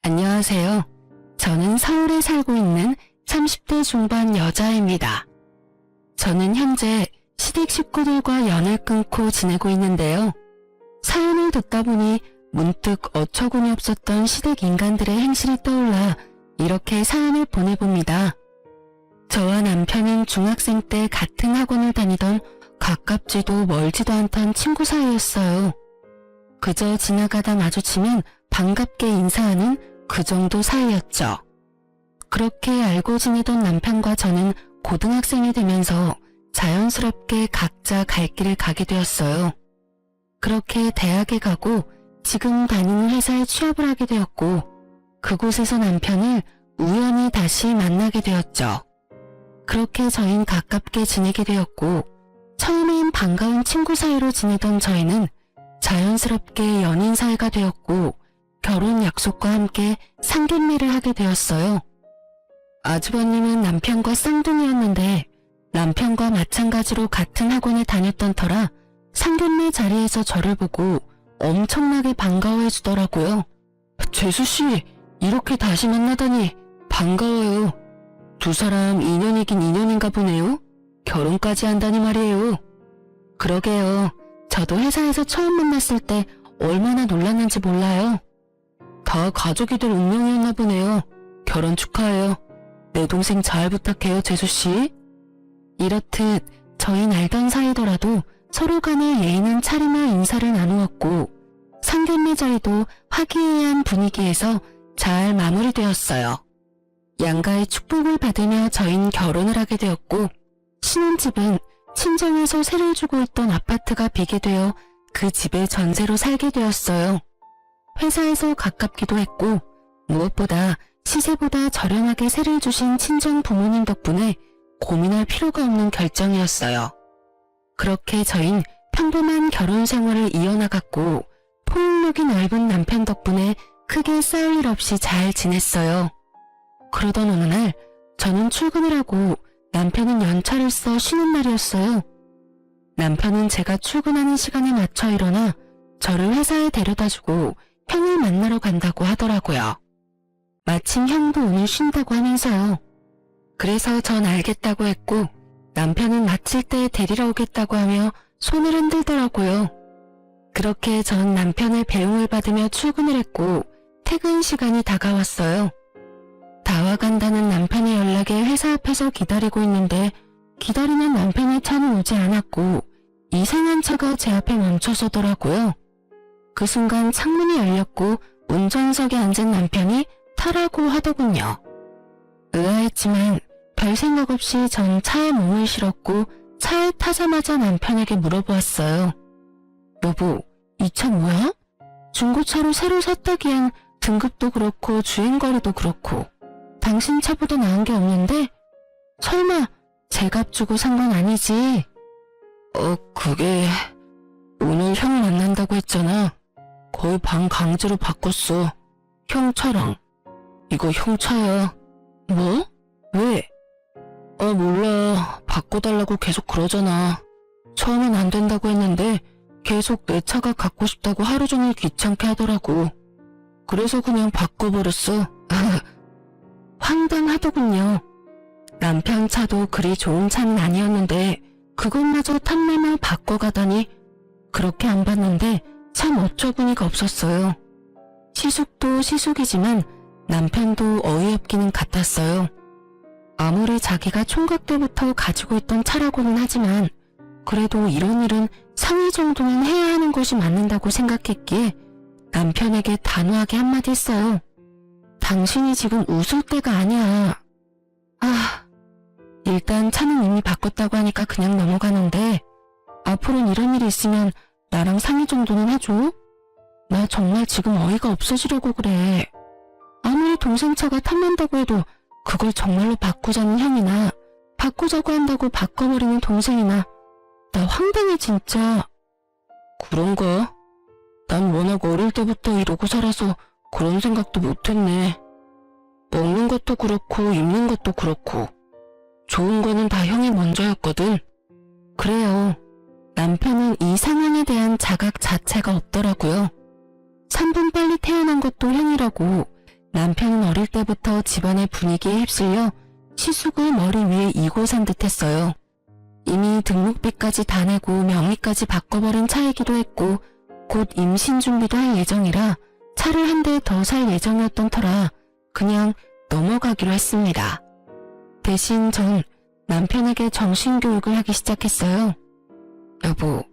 안녕하세요. 저는 서울에 살고 있는 30대 중반 여자입니다. 저는 현재 시댁 식구들과 연을 끊고 지내고 있는데요. 사연을 듣다 보니 문득 어처구니 없었던 시댁 인간들의 행실이 떠올라 이렇게 사연을 보내봅니다. 저와 남편은 중학생 때 같은 학원을 다니던 가깝지도 멀지도 않던 친구 사이였어요. 그저 지나가다 마주치면 반갑게 인사하는 그 정도 사이였죠. 그렇게 알고 지내던 남편과 저는 고등학생이 되면서 자연스럽게 각자 갈 길을 가게 되었어요. 그렇게 대학에 가고 지금 다니는 회사에 취업을 하게 되었고 그곳에서 남편을 우연히 다시 만나게 되었죠. 그렇게 저희는 가깝게 지내게 되었고 처음엔 반가운 친구 사이로 지내던 저희는 자연스럽게 연인 사이가 되었고 결혼 약속과 함께 상견례를 하게 되었어요. 아주버님은 남편과 쌍둥이였는데 남편과 마찬가지로 같은 학원에 다녔던 터라 상견례 자리에서 저를 보고 엄청나게 반가워해 주더라고요. 재수씨, 이렇게 다시 만나다니 반가워요. 두 사람 인연이긴 인연인가 보네요. 결혼까지 한다니 말이에요. 그러게요. 저도 회사에서 처음 만났을 때 얼마나 놀랐는지 몰라요. 다 가족이 될 운명이었나 보네요. 결혼 축하해요. 내 동생 잘 부탁해요, 재수씨. 이렇듯 저희는 알던 사이더라도 서로 간에 예의는 차리며 인사를 나누었고 상견례 자리도 화기애애한 분위기에서 잘 마무리되었어요. 양가의 축복을 받으며 저희는 결혼을 하게 되었고 신혼집은 친정에서 세를 주고 있던 아파트가 비게 되어 그 집에 전세로 살게 되었어요. 회사에서 가깝기도 했고 무엇보다 시세보다 저렴하게 세를 주신 친정 부모님 덕분에 고민할 필요가 없는 결정이었어요. 그렇게 저흰 평범한 결혼 생활을 이어나갔고 포용력이 넓은 남편 덕분에 크게 싸울 일 없이 잘 지냈어요. 그러던 어느 날 저는 출근을 하고 남편은 연차를 써 쉬는 날이었어요. 남편은 제가 출근하는 시간에 맞춰 일어나 저를 회사에 데려다주고 형을 만나러 간다고 하더라고요. 마침 형도 오늘 쉰다고 하면서요. 그래서 전 알겠다고 했고 남편은 마칠 때 데리러 오겠다고 하며 손을 흔들더라고요. 그렇게 전 남편의 배웅을 받으며 출근을 했고 퇴근 시간이 다가왔어요. 다와 간다는 남편의 연락에 회사 앞에서 기다리고 있는데 기다리는 남편의 차는 오지 않았고 이상한 차가 제 앞에 멈춰서더라고요. 그 순간 창문이 열렸고 운전석에 앉은 남편이 타라고 하더군요. 의아했지만 별 생각 없이 전 차에 몸을 실었고 차에 타자마자 남편에게 물어보았어요. 여보, 이 차 뭐야? 중고차로 새로 샀다기엔 등급도 그렇고 주행거리도 그렇고 당신 차보다 나은 게 없는데? 설마 제 값 주고 산 건 아니지? 그게 오늘 형 만난다고 했잖아. 거의 반 강제로 바꿨어. 형 차랑. 이거 형 차야. 뭐? 왜? 몰라. 바꿔달라고 계속 그러잖아. 처음엔 안 된다고 했는데 계속 내 차가 갖고 싶다고 하루 종일 귀찮게 하더라고. 그래서 그냥 바꿔버렸어. 황당하더군요. 남편 차도 그리 좋은 차는 아니었는데 그것마저 탐내며 바꿔가다니 그렇게 안 봤는데 참 어처구니가 없었어요. 시숙도 시숙이지만 남편도 어이없기는 같았어요. 아무리 자기가 총각 때부터 가지고 있던 차라고는 하지만 그래도 이런 일은 상의 정도는 해야 하는 것이 맞는다고 생각했기에 남편에게 단호하게 한마디 했어요. 당신이 지금 웃을 때가 아니야. 일단 차는 이미 바꿨다고 하니까 그냥 넘어가는데 앞으로는 이런 일이 있으면 나랑 상의 정도는 해줘? 나 정말 지금 어이가 없어지려고 그래. 아무리 동생 차가 탐난다고 해도 그걸 정말로 바꾸자는 형이나 바꾸자고 한다고 바꿔버리는 동생이나 나 황당해 진짜. 그런가? 난 워낙 어릴 때부터 이러고 살아서 그런 생각도 못했네. 먹는 것도 그렇고 입는 것도 그렇고 좋은 거는 다 형이 먼저였거든. 그래요. 남편은 이 상황에 대한 자각 자체가 없더라고요. 3분 빨리 태어난 것도 형이라고 남편은 어릴 때부터 집안의 분위기에 휩쓸려 시숙을 머리 위에 이고 산 듯했어요. 이미 등록비까지 다 내고 명의까지 바꿔버린 차이기도 했고 곧 임신 준비도 할 예정이라 차를 한 대 더 살 예정이었던 터라 그냥 넘어가기로 했습니다. 대신 전 남편에게 정신교육을 하기 시작했어요. 여보,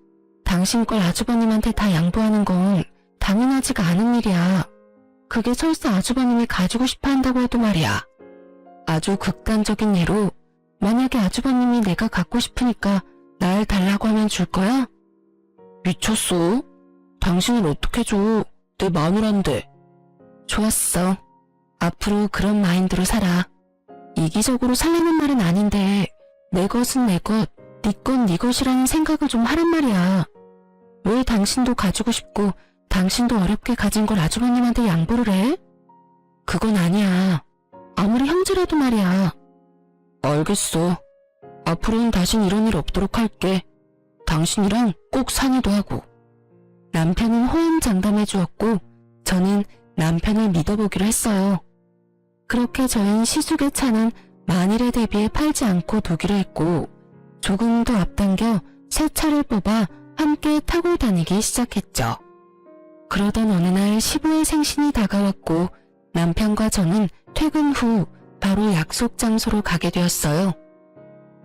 당신 걸 아주버님한테 다 양보하는 건 당연하지가 않은 일이야. 그게 설사 아주버님이 가지고 싶어 한다고 해도 말이야. 아주 극단적인 예로 만약에 아주버님이 내가 갖고 싶으니까 날 달라고 하면 줄 거야? 미쳤어? 당신은 어떻게 줘? 내 마누라인데. 좋았어. 앞으로 그런 마인드로 살아. 이기적으로 살라는 말은 아닌데 내 것은 내 것, 네 건 네 것이라는 생각을 좀 하란 말이야. 왜 당신도 가지고 싶고 당신도 어렵게 가진 걸 아주버님한테 양보를 해? 그건 아니야. 아무리 형제라도 말이야. 알겠어. 앞으로는 다신 이런 일 없도록 할게. 당신이랑 꼭 상의도 하고. 남편은 호언장담해 주었고 저는 남편을 믿어보기로 했어요. 그렇게 저희는 시숙의 차는 만일에 대비해 팔지 않고 두기로 했고 조금 더 앞당겨 새 차를 뽑아 함께 타고 다니기 시작했죠. 그러던 어느 날 시부의 생신이 다가왔고 남편과 저는 퇴근 후 바로 약속 장소로 가게 되었어요.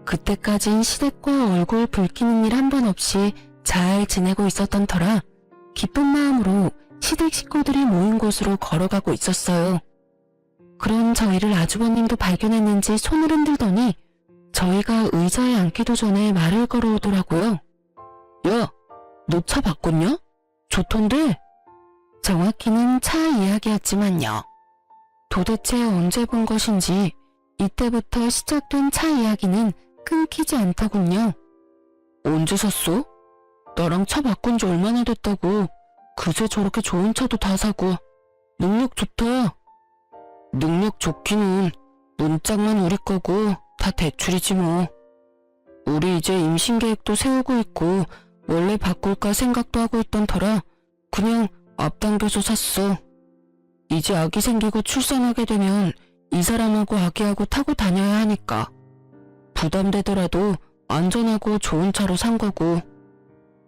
그때까진 시댁과 얼굴 붉히는 일 한 번 없이 잘 지내고 있었던 터라 기쁜 마음으로 시댁 식구들이 모인 곳으로 걸어가고 있었어요. 그런 저희를 아주버님도 발견했는지 손을 흔들더니 저희가 의자에 앉기도 전에 말을 걸어오더라고요. 야, 너 차 바꿨냐? 좋던데? 정확히는 차 이야기였지만요. 도대체 언제 본 것인지 이때부터 시작된 차 이야기는 끊기지 않더군요. 언제 샀어? 나랑 차 바꾼 지 얼마나 됐다고. 그새 저렇게 좋은 차도 다 사고. 능력 좋다. 능력 좋기는 문짝만 우리 거고 다 대출이지 뭐. 우리 이제 임신 계획도 세우고 있고 원래 바꿀까 생각도 하고 있던 터라 그냥 앞당겨서 샀어. 이제 아기 생기고 출산하게 되면 이 사람하고 아기하고 타고 다녀야 하니까. 부담되더라도 안전하고 좋은 차로 산 거고.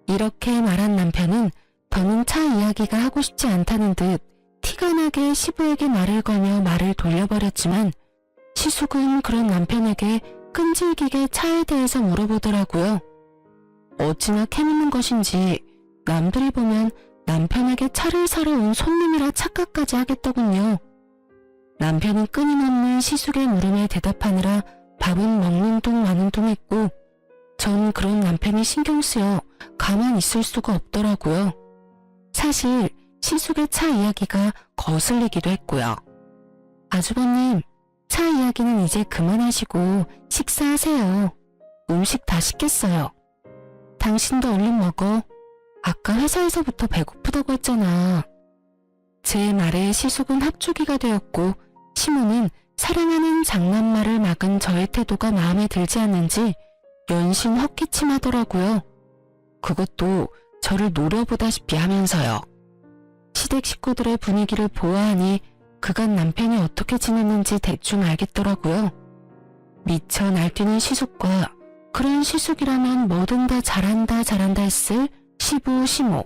이렇게 말한 남편은 더는 차 이야기가 하고 싶지 않다는 듯 티가 나게 시부에게 말을 걸며 말을 돌려버렸지만 시숙은 그런 남편에게 끈질기게 차에 대해서 물어보더라고요. 어찌나 캐묻는 것인지 남들이 보면 남편에게 차를 사러 온 손님이라 착각까지 하겠더군요. 남편은 끊임없는 시숙의 물음에 대답하느라 밥은 먹는 둥 마는 둥 했고 전 그런 남편이 신경 쓰여 가만히 있을 수가 없더라고요. 사실 시숙의 차 이야기가 거슬리기도 했고요. 아주버님, 차 이야기는 이제 그만하시고 식사하세요. 음식 다 시켰어요. 당신도 얼른 먹어. 아까 회사에서부터 배고프다고 했잖아. 제 말에 시숙은 합주기가 되었고 시모는 사랑하는 장난말을 막은 저의 태도가 마음에 들지 않는지 연신 헛기침하더라고요. 그것도 저를 노려보다시피 하면서요. 시댁 식구들의 분위기를 보아하니 그간 남편이 어떻게 지냈는지 대충 알겠더라고요. 미쳐 날뛰는 시숙과 그런 시숙이라면 뭐든 다 잘한다 했을 시부 시모,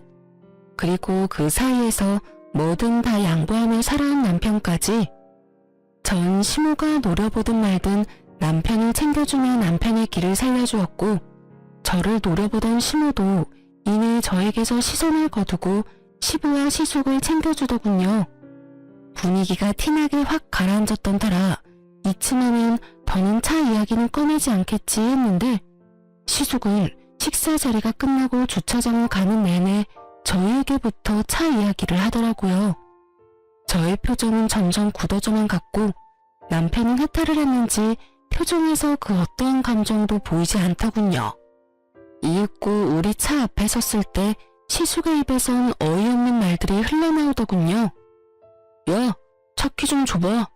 그리고 그 사이에서 뭐든 다 양보하며 살아온 남편까지. 전 시모가 노려보든 말든 남편을 챙겨주며 남편의 길을 살려주었고 저를 노려보던 시모도 이내 저에게서 시선을 거두고 시부와 시숙을 챙겨주더군요. 분위기가 티나게 확 가라앉았던 터라 이쯤 하면 더는 차 이야기는 꺼내지 않겠지 했는데 시숙은 식사 자리가 끝나고 주차장을 가는 내내 저희에게부터 차 이야기를 하더라고요. 저의 표정은 점점 굳어져만 갔고 남편은 해탈을 했는지 표정에서 그 어떠한 감정도 보이지 않더군요. 이윽고 우리 차 앞에 섰을 때 시숙의 입에선 어이없는 말들이 흘러나오더군요. 야, 차 키 좀 줘봐.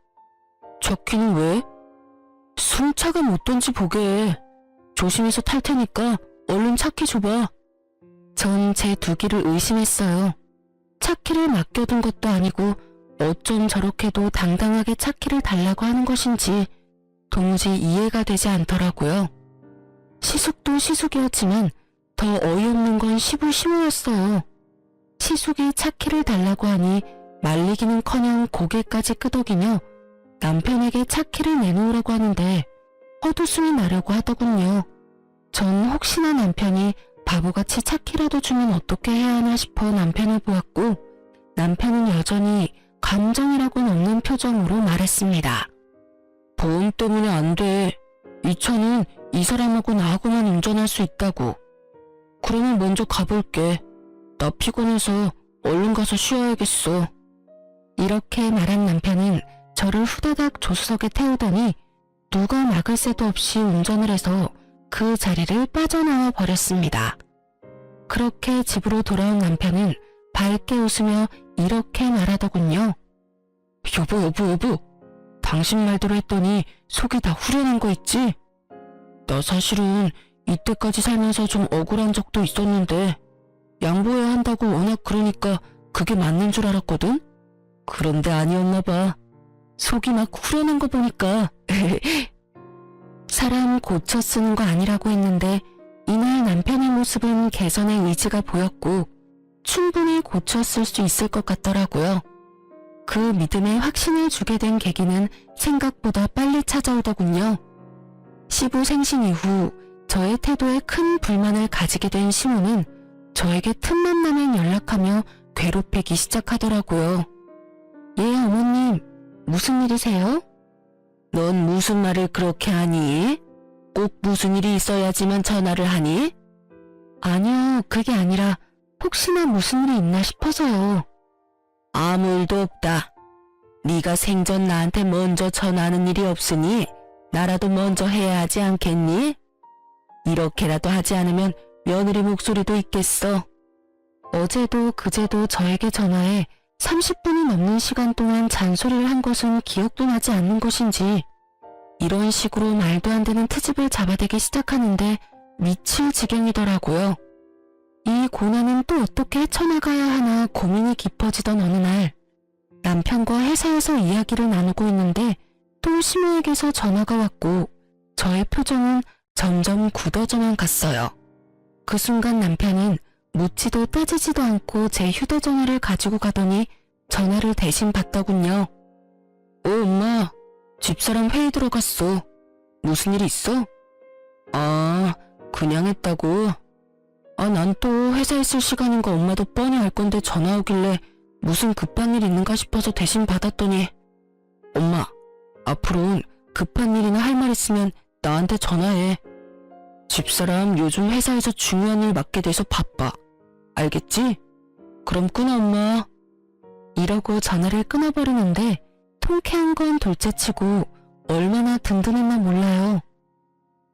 차 키는 왜? 승차가 못 던지 보게. 조심해서 탈 테니까 얼른 차 키 줘봐. 전 제 두기를 의심했어요. 차 키를 맡겨둔 것도 아니고 어쩜 저렇게도 당당하게 차키를 달라고 하는 것인지 도무지 이해가 되지 않더라고요. 시숙도 시숙이었지만 더 어이없는 건 시부시모였어요. 시숙이 차키를 달라고 하니 말리기는커녕 고개까지 끄덕이며 남편에게 차키를 내놓으라고 하는데 헛웃음이 나려고 하더군요. 전 혹시나 남편이 바보같이 차키라도 주면 어떻게 해야 하나 싶어 남편을 보았고, 남편은 여전히 감정이라고는 없는 표정으로 말했습니다. 보험 때문에 안 돼. 이 차는 이 사람하고 나하고만 운전할 수 있다고. 그러면 먼저 가볼게. 나 피곤해서 얼른 가서 쉬어야겠어. 이렇게 말한 남편은 저를 후다닥 조수석에 태우더니 누가 막을 새도 없이 운전을 해서 그 자리를 빠져나와 버렸습니다. 그렇게 집으로 돌아온 남편은 밝게 웃으며 이렇게 말하더군요. 여보. 당신 말대로 했더니 속이 다 후련한 거 있지? 나 사실은 이때까지 살면서 좀 억울한 적도 있었는데 양보해야 한다고 워낙 그러니까 그게 맞는 줄 알았거든? 그런데 아니었나 봐. 속이 막 후련한 거 보니까 사람 고쳐 쓰는 거 아니라고 했는데 이날 남편의 모습은 개선의 의지가 보였고 충분히 고쳤을 수 있을 것 같더라고요. 그 믿음에 확신을 주게 된 계기는 생각보다 빨리 찾아오더군요. 시부 생신 이후 저의 태도에 큰 불만을 가지게 된 시모는 저에게 틈만 나면 연락하며 괴롭히기 시작하더라고요. 예, 어머님, 무슨 일이세요? 넌 무슨 말을 그렇게 하니? 꼭 무슨 일이 있어야지만 전화를 하니? 아니요, 그게 아니라 혹시나 무슨 일이 있나 싶어서요. 아무 일도 없다. 네가 생전 나한테 먼저 전화하는 일이 없으니 나라도 먼저 해야 하지 않겠니? 이렇게라도 하지 않으면 며느리 목소리도 있겠어. 어제도 그제도 저에게 전화해 30분이 넘는 시간 동안 잔소리를 한 것은 기억도 나지 않는 것인지 이런 식으로 말도 안 되는 트집을 잡아대기 시작하는데 미칠 지경이더라고요. 이 고난은 또 어떻게 헤쳐나가야 하나 고민이 깊어지던 어느 날 남편과 회사에서 이야기를 나누고 있는데 또 시모에게서 전화가 왔고 저의 표정은 점점 굳어져만 갔어요. 그 순간 남편은 묻지도 따지지도 않고 제 휴대전화를 가지고 가더니 전화를 대신 받더군요. 엄마, 집사람 회의 들어갔어. 무슨 일 있어? 아, 그냥 했다고? 난 또 회사에 있을 시간인 거 엄마도 뻔히 알 건데 전화 오길래 무슨 급한 일 있는가 싶어서 대신 받았더니 엄마, 앞으로는 급한 일이나 할 말 있으면 나한테 전화해. 집사람 요즘 회사에서 중요한 일 맡게 돼서 바빠. 알겠지? 그럼 끊어 엄마. 이러고 전화를 끊어버리는데 통쾌한 건 둘째치고 얼마나 든든했나 몰라요.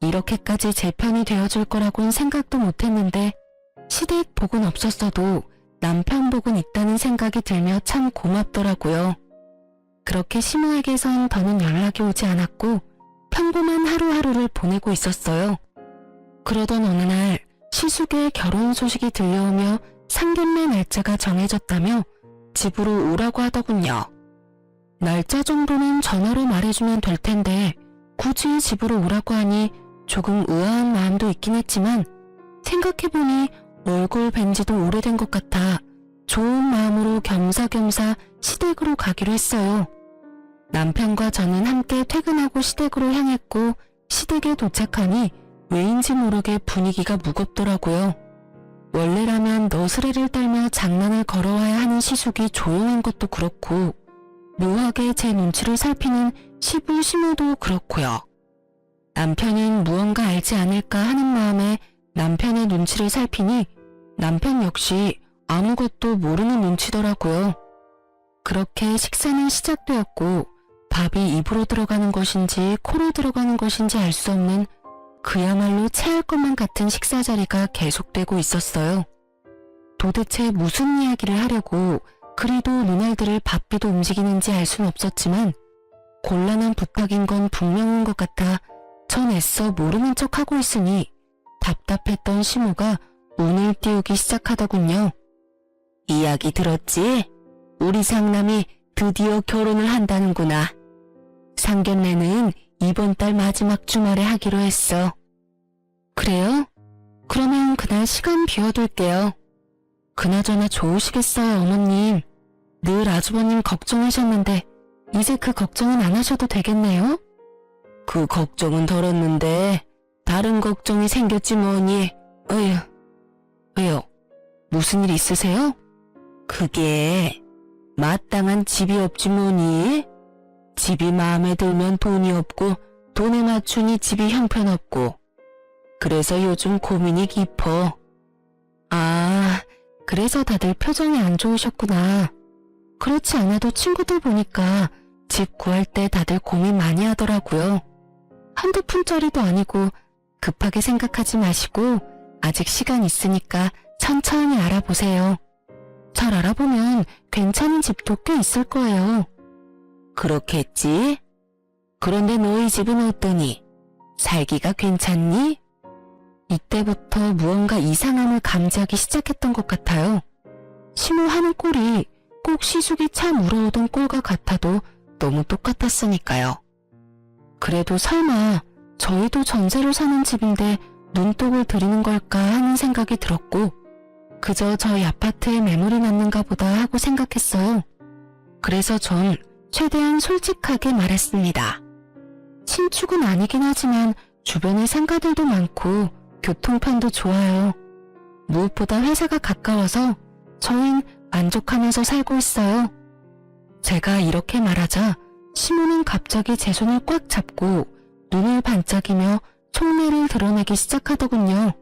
이렇게까지 제 편이 되어줄 거라고는 생각도 못했는데 시댁 복은 없었어도 남편 복은 있다는 생각이 들며 참 고맙더라고요. 그렇게 시모에게선 더는 연락이 오지 않았고 평범한 하루하루를 보내고 있었어요. 그러던 어느 날 시숙의 결혼 소식이 들려오며 상견례 날짜가 정해졌다며 집으로 오라고 하더군요. 날짜 정도는 전화로 말해주면 될 텐데 굳이 집으로 오라고 하니 조금 의아한 마음도 있긴 했지만 생각해보니 얼굴 뵌 지도 오래된 것 같아 좋은 마음으로 겸사겸사 시댁으로 가기로 했어요. 남편과 저는 함께 퇴근하고 시댁으로 향했고 시댁에 도착하니 왜인지 모르게 분위기가 무겁더라고요. 원래라면 너스레를 떨며 장난을 걸어와야 하는 시숙이 조용한 것도 그렇고 묘하게 제 눈치를 살피는 시부 시모도 그렇고요. 남편은 무언가 알지 않을까 하는 마음에 남편의 눈치를 살피니 남편 역시 아무것도 모르는 눈치더라고요. 그렇게 식사는 시작되었고 밥이 입으로 들어가는 것인지 코로 들어가는 것인지 알 수 없는 그야말로 체할 것만 같은 식사 자리가 계속되고 있었어요. 도대체 무슨 이야기를 하려고 그리도 눈알들을 바삐도 움직이는지 알 수는 없었지만 곤란한 부탁인 건 분명한 것 같아 전 애써 모르는 척하고 있으니 답답했던 시모가 운을 띄우기 시작하더군요. 이야기 들었지? 우리 상남이 드디어 결혼을 한다는구나. 상견례는 이번 달 마지막 주말에 하기로 했어. 그래요? 그러면 그날 시간 비워둘게요. 그나저나 좋으시겠어요, 어머님. 늘 아주버님 걱정하셨는데 이제 그 걱정은 안 하셔도 되겠네요? 그 걱정은 덜었는데 다른 걱정이 생겼지 뭐니. 어휴. 왜요? 무슨 일 있으세요? 그게 마땅한 집이 없지 뭐니? 집이 마음에 들면 돈이 없고 돈에 맞추니 집이 형편없고 그래서 요즘 고민이 깊어. 아, 그래서 다들 표정이 안 좋으셨구나. 그렇지 않아도 친구들 보니까 집 구할 때 다들 고민 많이 하더라고요. 한두 푼짜리도 아니고 급하게 생각하지 마시고 아직 시간 있으니까 천천히 알아보세요. 잘 알아보면 괜찮은 집도 꽤 있을 거예요. 그렇겠지? 그런데 너희 집은 어떠니? 살기가 괜찮니? 이때부터 무언가 이상함을 감지하기 시작했던 것 같아요. 심호하는 꼴이 꼭 시숙이 차 물어오던 꼴과 같아도 너무 똑같았으니까요. 그래도 설마 저희도 전세로 사는 집인데 눈독을 들이는 걸까 하는 생각이 들었고 그저 저희 아파트에 매물이 났는가 보다 하고 생각했어요. 그래서 전 최대한 솔직하게 말했습니다. 신축은 아니긴 하지만 주변에 상가들도 많고 교통편도 좋아요. 무엇보다 회사가 가까워서 저흰 만족하면서 살고 있어요. 제가 이렇게 말하자 시모는 갑자기 제 손을 꽉 잡고 눈을 반짝이며 촉매를 드러내기 시작하더군요.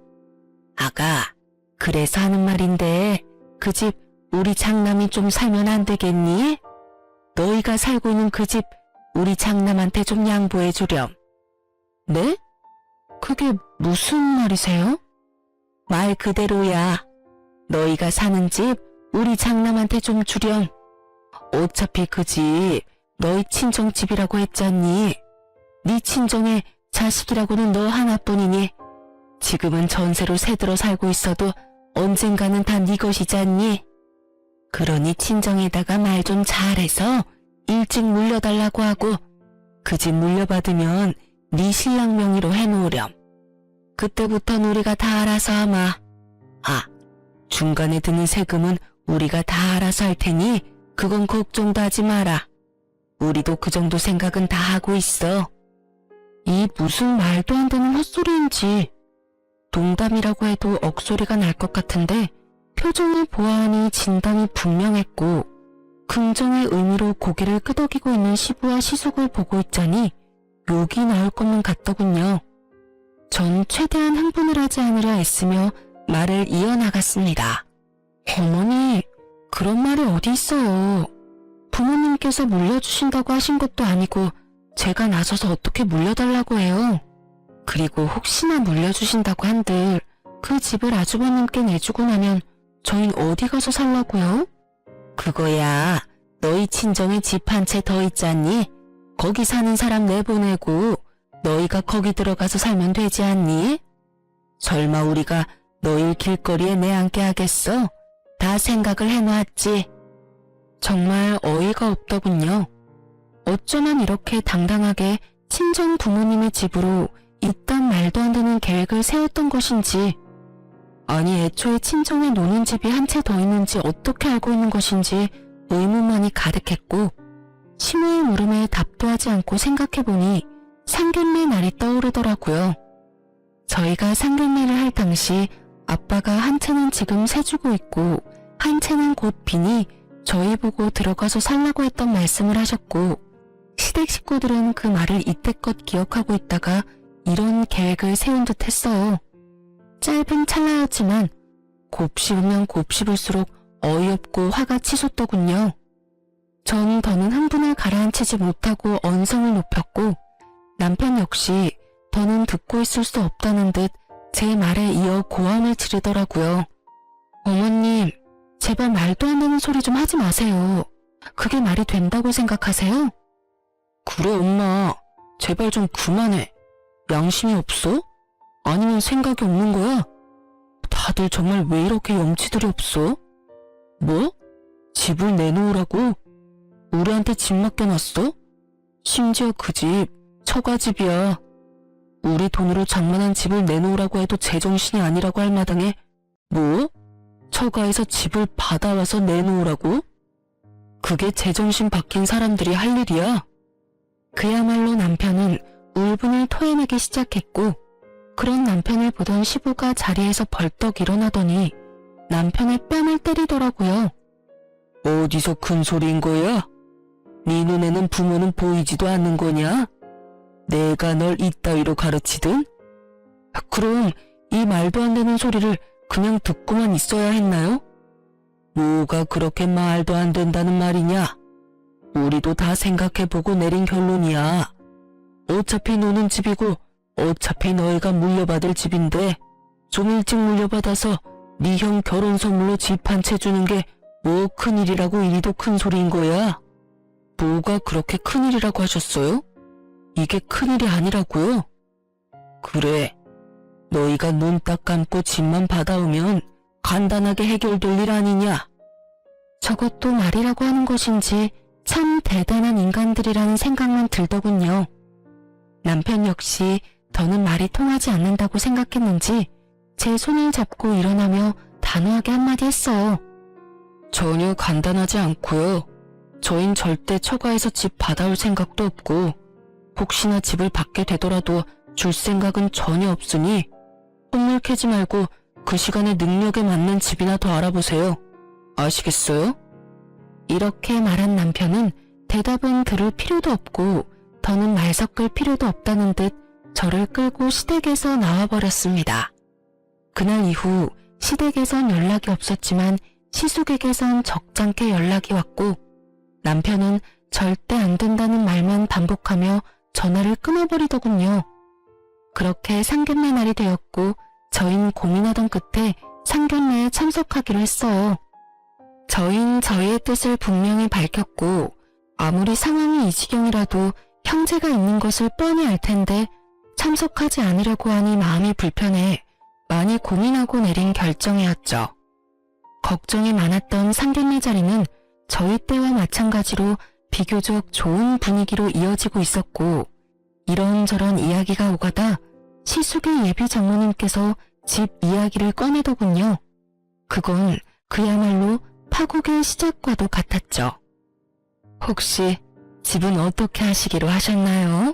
아가, 그래서 하는 말인데 그 집 우리 장남이 좀 살면 안 되겠니? 너희가 살고 있는 그 집 우리 장남한테 좀 양보해 주렴. 네? 그게 무슨 말이세요? 말 그대로야. 너희가 사는 집 우리 장남한테 좀 주렴. 어차피 그 집 너희 친정집이라고 했잖니. 네 친정의 자식이라고는 너 하나뿐이니 지금은 전세로 새들어 살고 있어도 언젠가는 다 네 것이잖니. 그러니 친정에다가 말 좀 잘해서 일찍 물려달라고 하고 그 집 물려받으면 네 신랑 명의로 해놓으렴. 그때부턴 우리가 다 알아서 하마. 아, 중간에 드는 세금은 우리가 다 알아서 할 테니 그건 걱정도 하지 마라. 우리도 그 정도 생각은 다 하고 있어. 이 무슨 말도 안 되는 헛소리인지 농담이라고 해도 억소리가 날 것 같은데 표정을 보아하니 진담이 분명했고 긍정의 의미로 고개를 끄덕이고 있는 시부와 시숙을 보고 있자니 욕이 나올 것만 같더군요. 전 최대한 흥분을 하지 않으려 애쓰며 말을 이어나갔습니다. 어머니, 그런 말이 어디 있어요. 부모님께서 물려주신다고 하신 것도 아니고 제가 나서서 어떻게 물려달라고 해요. 그리고 혹시나 물려주신다고 한들 그 집을 아주버님께 내주고 나면 저흰 어디 가서 살라고요? 그거야 너희 친정에 집 한 채 더 있잖니? 거기 사는 사람 내보내고 너희가 거기 들어가서 살면 되지 않니? 설마 우리가 너희 길거리에 내앉게 하겠어? 다 생각을 해놨지. 정말 어이가 없더군요. 어쩌면 이렇게 당당하게 친정 부모님의 집으로 이딴 말도 안 되는 계획을 세웠던 것인지 아니 애초에 친정에 노는 집이 한 채 더 있는지 어떻게 알고 있는 것인지 의문만이 가득했고 시모의 물음에 답도 하지 않고 생각해보니 상견례 날이 떠오르더라고요. 저희가 상견례를 할 당시 아빠가 한 채는 지금 세주고 있고 한 채는 곧 비니 저희 보고 들어가서 살라고 했던 말씀을 하셨고 시댁 식구들은 그 말을 이때껏 기억하고 있다가 이런 계획을 세운 듯 했어요. 짧은 찰나였지만 곱씹으면 곱씹을수록 어이없고 화가 치솟더군요. 전 더는 흥분을 가라앉히지 못하고 언성을 높였고 남편 역시 더는 듣고 있을 수 없다는 듯 제 말에 이어 고함을 지르더라고요. 어머님, 제발 말도 안 되는 소리 좀 하지 마세요. 그게 말이 된다고 생각하세요? 그래 엄마, 제발 좀 그만해. 양심이 없어? 아니면 생각이 없는 거야? 다들 정말 왜 이렇게 염치들이 없어? 뭐? 집을 내놓으라고? 우리한테 집 맡겨놨어? 심지어 그 집 처가집이야. 우리 돈으로 장만한 집을 내놓으라고 해도 제정신이 아니라고 할 마당에 뭐? 처가에서 집을 받아와서 내놓으라고? 그게 제정신 박힌 사람들이 할 일이야. 그야말로 남편은 울분을 토해내기 시작했고, 그런 남편을 보던 시부가 자리에서 벌떡 일어나더니 남편의 뺨을 때리더라고요. 어디서 큰 소리인 거야? 네 눈에는 부모는 보이지도 않는 거냐? 내가 널 이따위로 가르치든? 그럼 이 말도 안 되는 소리를 그냥 듣고만 있어야 했나요? 뭐가 그렇게 말도 안 된다는 말이냐? 우리도 다 생각해보고 내린 결론이야. 어차피 노는 집이고 어차피 너희가 물려받을 집인데 좀 일찍 물려받아서 네 형 결혼 선물로 집 한 채 주는 게 뭐 큰일이라고 이리도 큰 소리인 거야? 뭐가 그렇게 큰일이라고 하셨어요? 이게 큰일이 아니라고요? 그래, 너희가 눈 딱 감고 집만 받아오면 간단하게 해결될 일 아니냐? 저것도 말이라고 하는 것인지 참 대단한 인간들이라는 생각만 들더군요. 남편 역시 더는 말이 통하지 않는다고 생각했는지 제 손을 잡고 일어나며 단호하게 한마디 했어요. 전혀 간단하지 않고요. 저흰 절대 처가에서 집 받아올 생각도 없고 혹시나 집을 받게 되더라도 줄 생각은 전혀 없으니 콧물 캐지 말고 그 시간에 능력에 맞는 집이나 더 알아보세요. 아시겠어요? 이렇게 말한 남편은 대답은 들을 필요도 없고 더는 말 섞을 필요도 없다는 듯 저를 끌고 시댁에서 나와버렸습니다. 그날 이후 시댁에선 연락이 없었지만 시숙에게선 적잖게 연락이 왔고 남편은 절대 안 된다는 말만 반복하며 전화를 끊어버리더군요. 그렇게 상견례 날이 되었고 저희는 고민하던 끝에 상견례에 참석하기로 했어요. 저희는 저희의 뜻을 분명히 밝혔고 아무리 상황이 이 지경이라도 형제가 있는 것을 뻔히 알 텐데 참석하지 않으려고 하니 마음이 불편해 많이 고민하고 내린 결정이었죠. 걱정이 많았던 상견례 자리는 저희 때와 마찬가지로 비교적 좋은 분위기로 이어지고 있었고 이런저런 이야기가 오가다 시숙의 예비 장모님께서 집 이야기를 꺼내더군요. 그건 그야말로 파국의 시작과도 같았죠. 혹시 집은 어떻게 하시기로 하셨나요?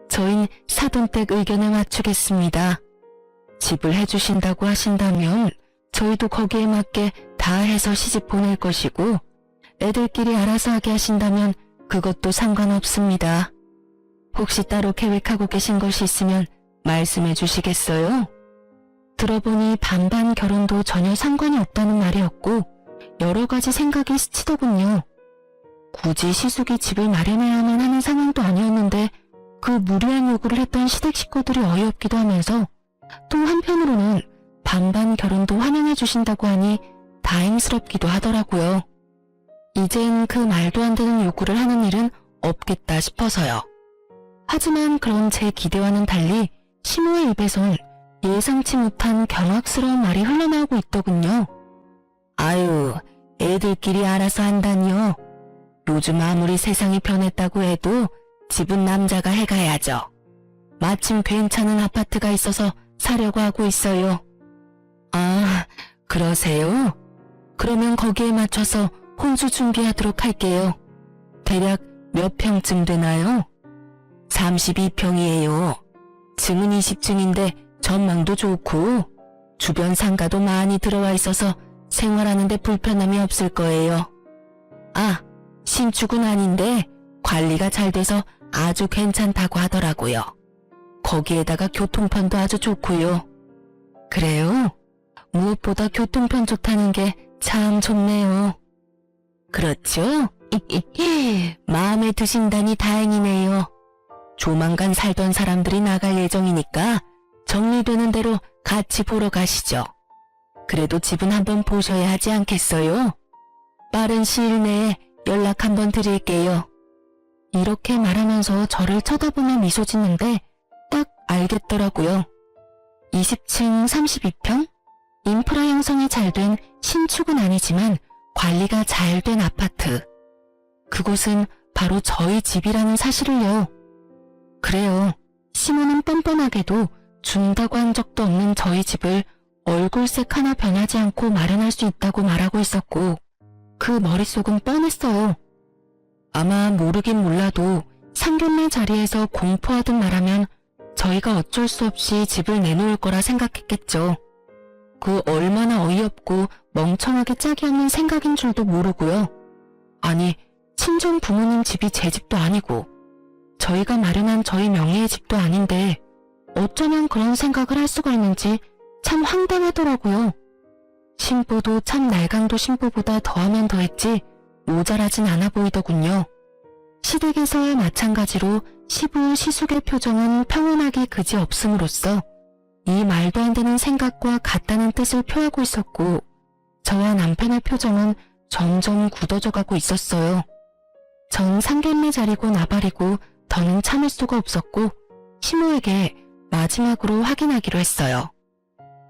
저흰 사돈댁 의견에 맞추겠습니다. 집을 해주신다고 하신다면 저희도 거기에 맞게 다 해서 시집 보낼 것이고 애들끼리 알아서 하게 하신다면 그것도 상관없습니다. 혹시 따로 계획하고 계신 것이 있으면 말씀해 주시겠어요? 들어보니 반반 결혼도 전혀 상관이 없다는 말이었고 여러 가지 생각이 스치더군요. 굳이 시숙이 집을 마련해야만 하는 상황도 아니었는데 그 무리한 요구를 했던 시댁 식구들이 어이없기도 하면서 또 한편으로는 반반 결혼도 환영해 주신다고 하니 다행스럽기도 하더라고요. 이젠 그 말도 안 되는 요구를 하는 일은 없겠다 싶어서요. 하지만 그런 제 기대와는 달리 시모의 입에선 예상치 못한 경악스러운 말이 흘러나오고 있더군요. 아유, 애들끼리 알아서 한다니요. 요즘 아무리 세상이 변했다고 해도 집은 남자가 해가야죠. 마침 괜찮은 아파트가 있어서 사려고 하고 있어요. 아, 그러세요? 그러면 거기에 맞춰서 혼수 준비하도록 할게요. 대략 몇 평쯤 되나요? 32평이에요. 층은 20층인데 전망도 좋고 주변 상가도 많이 들어와 있어서 생활하는데 불편함이 없을 거예요. 아, 신축은 아닌데 관리가 잘 돼서 아주 괜찮다고 하더라고요. 거기에다가 교통편도 아주 좋고요. 그래요? 무엇보다 교통편 좋다는 게 참 좋네요. 그렇죠? 마음에 드신다니 다행이네요. 조만간 살던 사람들이 나갈 예정이니까 정리되는 대로 같이 보러 가시죠. 그래도 집은 한번 보셔야 하지 않겠어요? 빠른 시일 내에 연락 한번 드릴게요. 이렇게 말하면서 저를 쳐다보며 미소 짓는데 딱 알겠더라고요. 20층 32평? 인프라 형성이 잘 된 신축은 아니지만 관리가 잘 된 아파트. 그곳은 바로 저희 집이라는 사실을요. 그래요. 시모는 뻔뻔하게도 준다고 한 적도 없는 저희 집을 얼굴색 하나 변하지 않고 마련할 수 있다고 말하고 있었고 그 머릿속은 뻔했어요. 아마 모르긴 몰라도 상견례 자리에서 공포하듯 말하면 저희가 어쩔 수 없이 집을 내놓을 거라 생각했겠죠. 그 얼마나 어이없고 멍청하게 짝이 없는 생각인 줄도 모르고요. 아니, 친정 부모님 집이 제 집도 아니고 저희가 마련한 저희 명의의 집도 아닌데 어쩌면 그런 생각을 할 수가 있는지 참 황당하더라고요. 신부도 참 날강도 신부보다 더하면 더했지 모자라진 않아 보이더군요. 시댁에서와 마찬가지로 시부 시숙의 표정은 평온하기 그지없음으로써 이 말도 안 되는 생각과 같다는 뜻을 표하고 있었고 저와 남편의 표정은 점점 굳어져 가고 있었어요. 전 상견례 자리고 나발이고 더는 참을 수가 없었고 시모에게 마지막으로 확인하기로 했어요.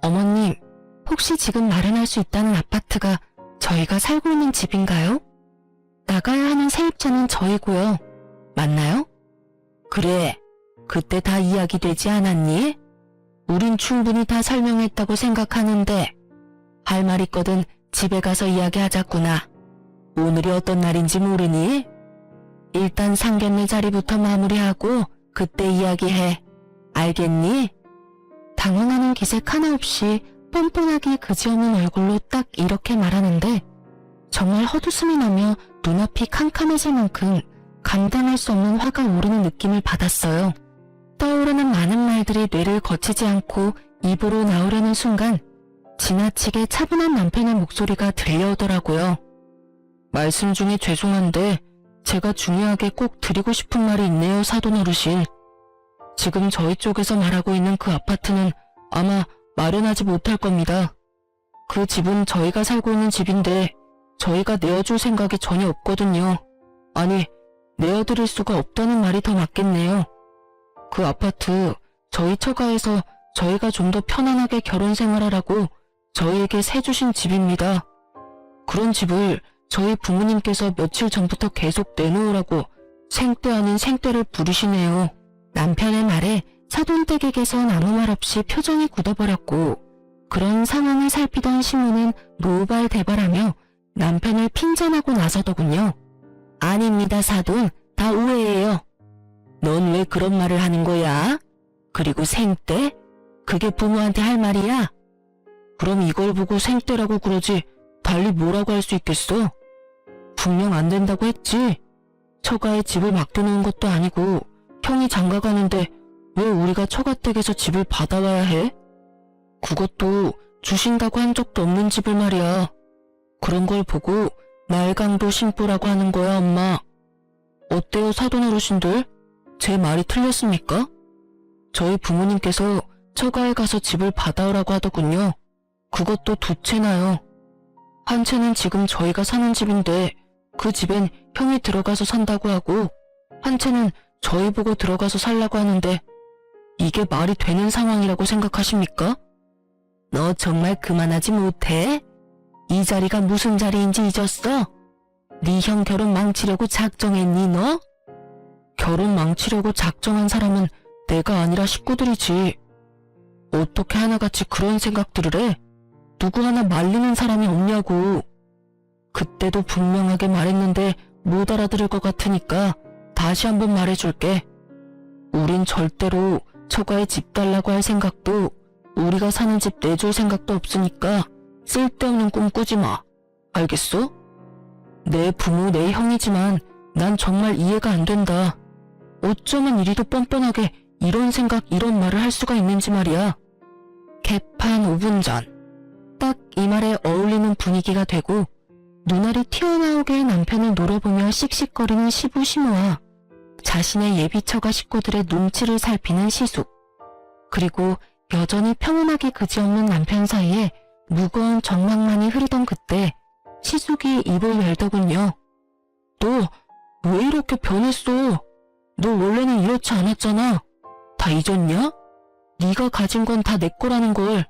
어머님, 혹시 지금 마련할 수 있다는 아파트가 저희가 살고 있는 집인가요? 나가야 하는 세입자는 저희고요. 맞나요? 그래, 그때 다 이야기되지 않았니? 우린 충분히 다 설명했다고 생각하는데 할 말 있거든 집에 가서 이야기하자꾸나. 오늘이 어떤 날인지 모르니? 일단 상견례 자리부터 마무리하고 그때 이야기해. 알겠니? 당황하는 기색 하나 없이 뻔뻔하게 그지없는 얼굴로 딱 이렇게 말하는데 정말 헛웃음이 나며 눈앞이 캄캄해질 만큼 감당할 수 없는 화가 오르는 느낌을 받았어요. 떠오르는 많은 말들이 뇌를 거치지 않고 입으로 나오려는 순간 지나치게 차분한 남편의 목소리가 들려오더라고요. 말씀 중에 죄송한데 제가 중요하게 꼭 드리고 싶은 말이 있네요, 사돈 어르신. 지금 저희 쪽에서 말하고 있는 그 아파트는 아마 마련하지 못할 겁니다. 그 집은 저희가 살고 있는 집인데 저희가 내어줄 생각이 전혀 없거든요. 아니, 내어드릴 수가 없다는 말이 더 맞겠네요. 그 아파트 저희 처가에서 저희가 좀 더 편안하게 결혼 생활하라고 저희에게 세주신 집입니다. 그런 집을 저희 부모님께서 며칠 전부터 계속 내놓으라고 생떼 아닌 생떼를 부리시네요. 남편의 말에 사돈댁에게선 아무 말 없이 표정이 굳어버렸고 그런 상황을 살피던 시모는 노발대발하며 남편을 핀잔하고 나서더군요. 아닙니다, 사돈. 다 오해예요. 넌 왜 그런 말을 하는 거야? 그리고 생떼? 그게 부모한테 할 말이야? 그럼 이걸 보고 생떼라고 그러지 달리 뭐라고 할 수 있겠어? 분명 안 된다고 했지. 처가에 집을 맡겨놓은 것도 아니고 형이 장가가는데 왜 우리가 처가댁에서 집을 받아와야 해? 그것도 주신다고 한 적도 없는 집을 말이야. 그런 걸 보고 날강도 신부라고 하는 거야, 엄마. 어때요, 사돈 어르신들? 제 말이 틀렸습니까? 저희 부모님께서 처가에 가서 집을 받아오라고 하더군요. 그것도 두 채나요. 한 채는 지금 저희가 사는 집인데 그 집엔 형이 들어가서 산다고 하고 한 채는 저희 보고 들어가서 살라고 하는데 이게 말이 되는 상황이라고 생각하십니까? 너 정말 그만하지 못해? 이 자리가 무슨 자리인지 잊었어? 네 형 결혼 망치려고 작정했니 너? 결혼 망치려고 작정한 사람은 내가 아니라 식구들이지. 어떻게 하나같이 그런 생각들을 해? 누구 하나 말리는 사람이 없냐고. 그때도 분명하게 말했는데 못 알아들을 것 같으니까 다시 한번 말해줄게. 우린 절대로 처가에 집 달라고 할 생각도 우리가 사는 집 내줄 생각도 없으니까 쓸데없는 꿈 꾸지 마. 알겠어? 내 부모, 내 형이지만 난 정말 이해가 안 된다. 어쩌면 이리도 뻔뻔하게 이런 생각, 이런 말을 할 수가 있는지 말이야. 개판 5분 전. 딱 이 말에 어울리는 분위기가 되고 눈알이 튀어나오게 남편을 노려보며 씩씩거리는 시부 시모와 자신의 예비 처가 식구들의 눈치를 살피는 시숙. 그리고 여전히 평온하기 그지없는 남편 사이에 무거운 정막만이 흐르던 그때 시숙이 입을 열더군요. 너 왜 이렇게 변했어? 너 원래는 이렇지 않았잖아. 다 잊었냐? 네가 가진 건 다 내 거라는 걸.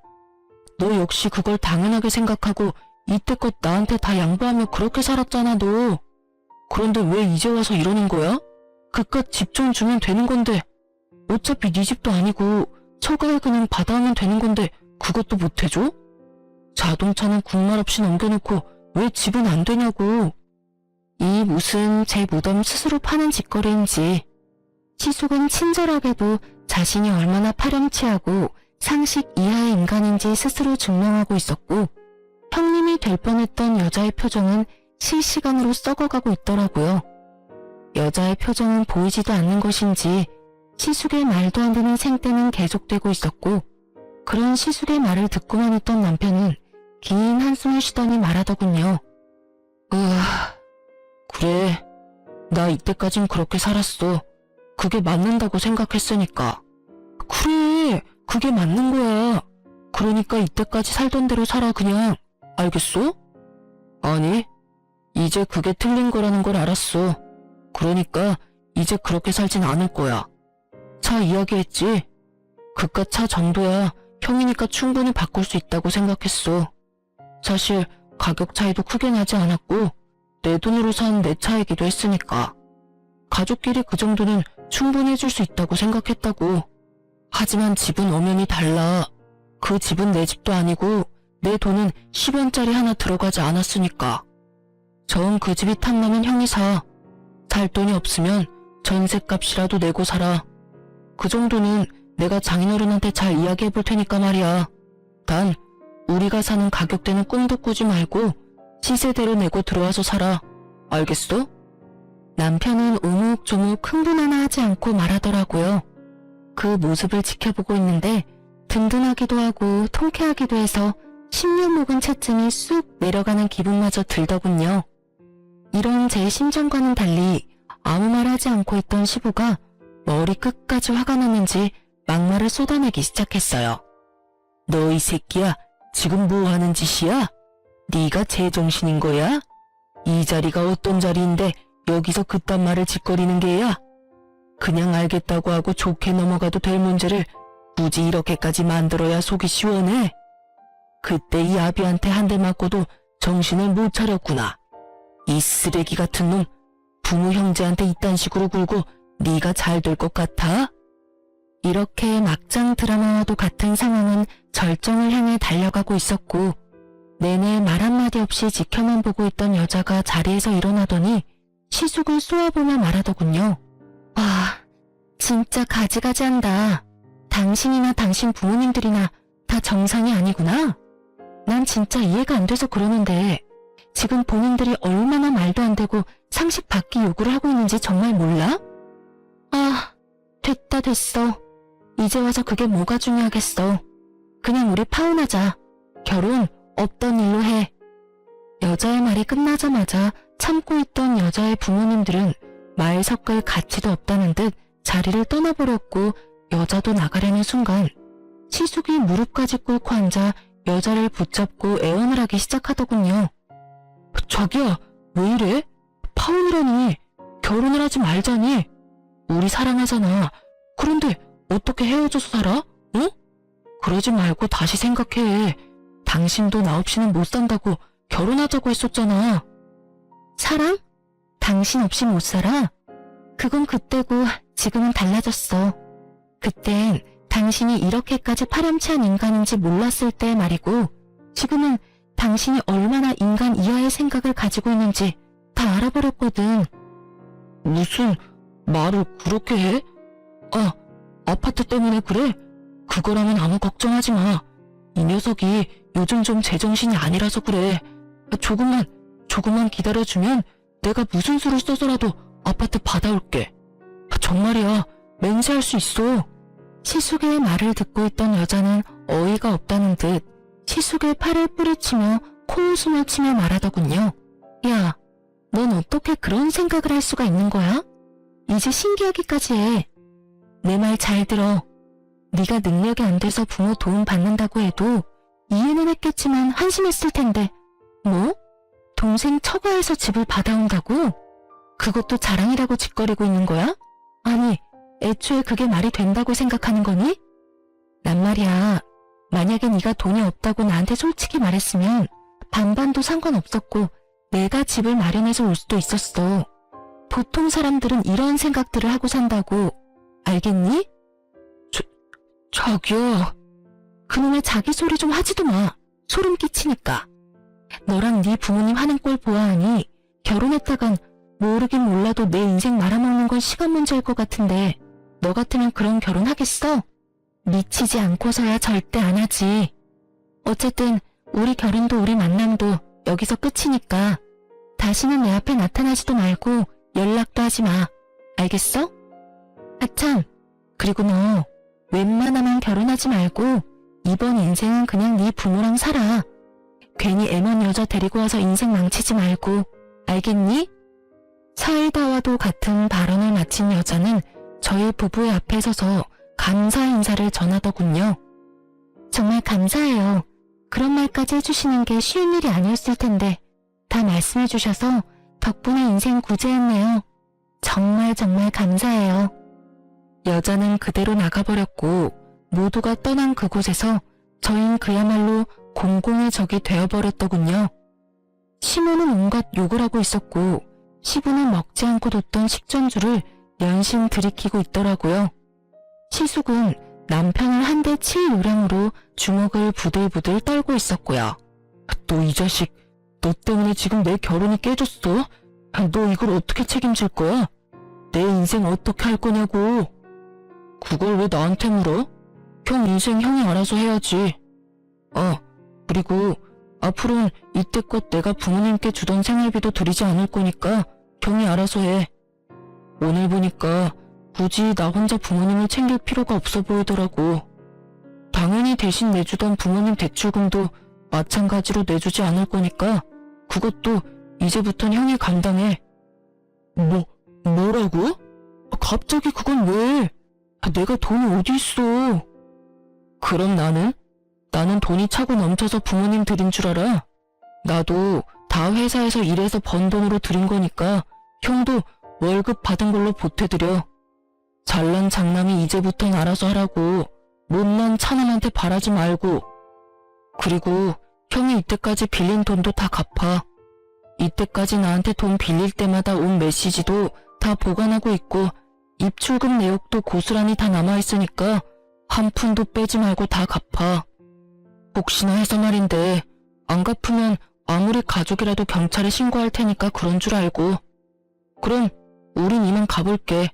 너 역시 그걸 당연하게 생각하고 이때껏 나한테 다 양보하며 그렇게 살았잖아, 너. 그런데 왜 이제 와서 이러는 거야? 그깟 집 좀 주면 되는 건데. 어차피 네 집도 아니고 처가에 그냥 받아오면 되는 건데 그것도 못 해줘? 자동차는 군말 없이 넘겨놓고 왜 집은 안 되냐고. 이 무슨 제 무덤 스스로 파는 짓거리인지. 시숙은 친절하게도 자신이 얼마나 파렴치하고 상식 이하의 인간인지 스스로 증명하고 있었고, 형님이 될 뻔했던 여자의 표정은 실시간으로 썩어가고 있더라고요. 여자의 표정은 보이지도 않는 것인지 시숙의 말도 안 되는 생떼는 계속되고 있었고, 그런 시숙의 말을 듣고만 있던 남편은 긴 한숨을 쉬더니 말하더군요. 그래. 나 이때까진 그렇게 살았어. 그게 맞는다고 생각했으니까. 그래, 그게 맞는 거야. 그러니까 이때까지 살던 대로 살아 그냥. 알겠어? 아니, 이제 그게 틀린 거라는 걸 알았어. 그러니까 이제 그렇게 살진 않을 거야. 차 이야기했지? 그깟 차 정도야 형이니까 충분히 바꿀 수 있다고 생각했어. 사실 가격 차이도 크게 나지 않았고 내 돈으로 산 내 차이기도 했으니까. 가족끼리 그 정도는 충분히 해줄 수 있다고 생각했다고. 하지만 집은 엄연히 달라. 그 집은 내 집도 아니고 내 돈은 10원짜리 하나 들어가지 않았으니까. 정 그 집이 탐나면 형이 사. 살 돈이 없으면 전셋값이라도 내고 살아. 그 정도는 내가 장인어른한테 잘 이야기해 볼 테니까 말이야. 단 우리가 사는 가격대는 꿈도 꾸지 말고 시세대로 내고 들어와서 살아. 알겠어? 남편은 오목조목 흥분 하나 하지 않고 말하더라고요. 그 모습을 지켜보고 있는데 든든하기도 하고 통쾌하기도 해서 10년 묵은 채증이 쑥 내려가는 기분마저 들더군요. 이런 제 심정과는 달리 아무 말 하지 않고 있던 시부가 머리 끝까지 화가 났는지 막말을 쏟아내기 시작했어요. 너 이 새끼야, 지금 뭐 하는 짓이야? 네가 제정신인 거야? 이 자리가 어떤 자리인데 여기서 그딴 말을 짓거리는 게야? 그냥 알겠다고 하고 좋게 넘어가도 될 문제를 굳이 이렇게까지 만들어야 속이 시원해? 그때 이 아비한테 한 대 맞고도 정신을 못 차렸구나. 이 쓰레기 같은 놈, 부모 형제한테 이딴 식으로 굴고 네가 잘 될 것 같아? 이렇게 막장 드라마와도 같은 상황은 절정을 향해 달려가고 있었고, 내내 말 한마디 없이 지켜만 보고 있던 여자가 자리에서 일어나더니 시숙을 쏘아보며 말하더군요. 와, 진짜 가지가지한다. 당신이나 당신 부모님들이나 다 정상이 아니구나. 난 진짜 이해가 안 돼서 그러는데 지금 본인들이 얼마나 말도 안 되고 상식 밖의 요구를 하고 있는지 정말 몰라? 아, 됐다 됐어. 이제 와서 그게 뭐가 중요하겠어. 그냥 우리 파혼하자. 결혼 없던 일로 해. 여자의 말이 끝나자마자 참고 있던 여자의 부모님들은 말 섞을 가치도 없다는 듯 자리를 떠나버렸고, 여자도 나가려는 순간 시숙이 무릎까지 꿇고 앉아 여자를 붙잡고 애원을 하기 시작하더군요. 자기야, 왜 이래? 파혼이라니. 결혼을 하지 말자니. 우리 사랑하잖아. 그런데 어떻게 헤어져서 살아? 응? 그러지 말고 다시 생각해. 당신도 나 없이는 못 산다고 결혼하자고 했었잖아. 사랑? 당신 없이 못 살아? 그건 그때고 지금은 달라졌어. 그땐 당신이 이렇게까지 파렴치한 인간인지 몰랐을 때 말이고, 지금은 당신이 얼마나 인간 이하의 생각을 가지고 있는지 다 알아버렸거든. 무슨 말을 그렇게 해? 아, 아파트 때문에 그래? 그거라면 아무 걱정하지 마. 이 녀석이 요즘 좀 제정신이 아니라서 그래. 조금만 기다려주면 내가 무슨 수를 써서라도 아파트 받아올게. 정말이야, 맹세할 수 있어. 시숙의 말을 듣고 있던 여자는 어이가 없다는 듯 시숙의 팔을 뿌리치며 코웃음을 치며 말하더군요. 야, 넌 어떻게 그런 생각을 할 수가 있는 거야? 이제 신기하기까지 해. 내 말 잘 들어. 네가 능력이 안 돼서 부모 도움 받는다고 해도 이해는 했겠지만 한심했을 텐데, 뭐? 동생 처가에서 집을 받아온다고? 그것도 자랑이라고 짓거리고 있는 거야? 아니, 애초에 그게 말이 된다고 생각하는 거니? 난 말이야, 만약에 네가 돈이 없다고 나한테 솔직히 말했으면 반반도 상관없었고 내가 집을 마련해서 올 수도 있었어. 보통 사람들은 이런 생각들을 하고 산다고. 알겠니? 자기야. 그놈의 자기 소리 좀 하지도 마. 소름 끼치니까. 너랑 네 부모님 하는 꼴 보아하니 결혼했다간 모르긴 몰라도 내 인생 말아먹는 건 시간 문제일 것 같은데 너 같으면 그런 결혼 하겠어? 미치지 않고서야 절대 안 하지. 어쨌든 우리 결혼도 우리 만남도 여기서 끝이니까 다시는 내 앞에 나타나지도 말고 연락도 하지 마. 알겠어? 아참, 그리고 너 웬만하면 결혼하지 말고 이번 인생은 그냥 네 부모랑 살아. 괜히 애먼 여자 데리고 와서 인생 망치지 말고. 알겠니? 사이다와도 같은 발언을 마친 여자는 저희 부부의 앞에 서서 감사 인사를 전하더군요. 정말 감사해요. 그런 말까지 해주시는 게 쉬운 일이 아니었을 텐데 다 말씀해 주셔서 덕분에 인생 구제했네요. 정말 감사해요. 여자는 그대로 나가버렸고 모두가 떠난 그곳에서 저흰 그야말로 공공의 적이 되어버렸더군요. 시모는 온갖 욕을 하고 있었고 시부는 먹지 않고 뒀던 식전주를 연신 들이키고 있더라고요. 시숙은 남편을 한 대 칠 요량으로 주먹을 부들부들 떨고 있었고요. 너 이 자식, 너 때문에 지금 내 결혼이 깨졌어? 너 이걸 어떻게 책임질 거야? 내 인생 어떻게 할 거냐고. 그걸 왜 나한테 물어? 형 인생 형이 알아서 해야지. 그리고 앞으로는 이때껏 내가 부모님께 주던 생활비도 드리지 않을 거니까 형이 알아서 해. 오늘 보니까 굳이 나 혼자 부모님을 챙길 필요가 없어 보이더라고. 당연히 대신 내주던 부모님 대출금도 마찬가지로 내주지 않을 거니까 그것도 이제부턴 형이 감당해. 뭐라고? 갑자기 그건 왜? 내가 돈이 어디 있어? 그럼 나는 돈이 차고 넘쳐서 부모님 드린 줄 알아. 나도 다 회사에서 일해서 번 돈으로 드린 거니까 형도 월급 받은 걸로 보태드려. 잘난 장남이 이제부턴 알아서 하라고. 못난 차남한테 바라지 말고. 그리고 형이 이때까지 빌린 돈도 다 갚아. 이때까지 나한테 돈 빌릴 때마다 온 메시지도 다 보관하고 있고 입출금 내역도 고스란히 다 남아있으니까 한 푼도 빼지 말고 다 갚아. 혹시나 해서 말인데 안 갚으면 아무리 가족이라도 경찰에 신고할 테니까 그런 줄 알고. 그럼 우린 이만 가볼게.